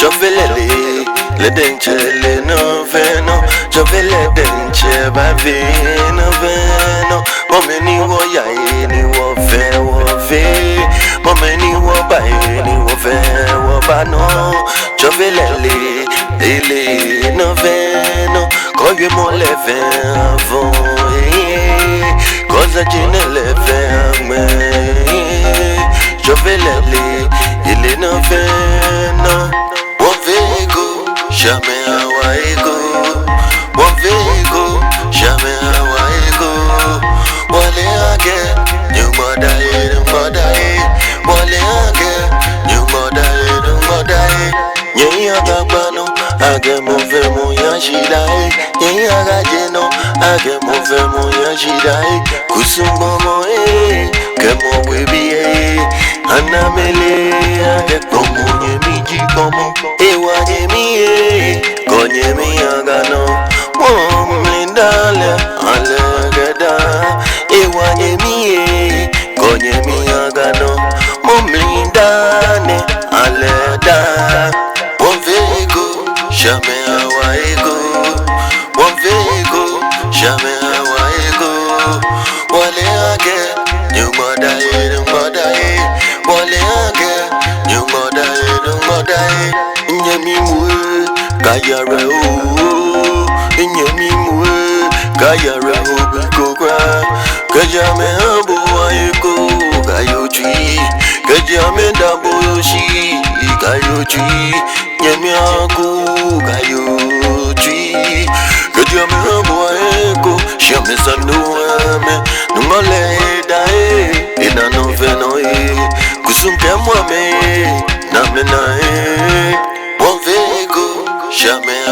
Giovelele, le dence le noveno, Giovele dence bavino veno, momeni wo yai ni wo ve, momeni wo bai ni wo ve wo bano, Giovelele, ele noveno, coglio mo le ven avant, cosa gine le ven a me, Giovelele, ele noveno. Jamais Hawaii-go, Wavego, jamais Hawaii-go. Wale again, new mother, Wale again, new mother. Nye agabano, age move mo yashidai. Nye agajeno, age move mo yashidai. Kusumbo mo kemo baby anamele, age komo nyemiji komo. Ewa nyemi konye mi agano mwomlindale alegeda. Ewa nyemi konye mi agano mwomlindane aleda. Wavego jamais Hawaii-go, Wavego jamais Hawaii-go. Wale age new mother, Wale age new mother. Nyemi mwe kayare o, nyemi mwe kayare o bikokra. Kajame habo ayeko kayochi, kajame dabo yoshi kayochi. Nyemi aku kayochi, kajame habo ayeko shame sanuame numale dae ina noveno kusumpe mwame namena. Wavego jamais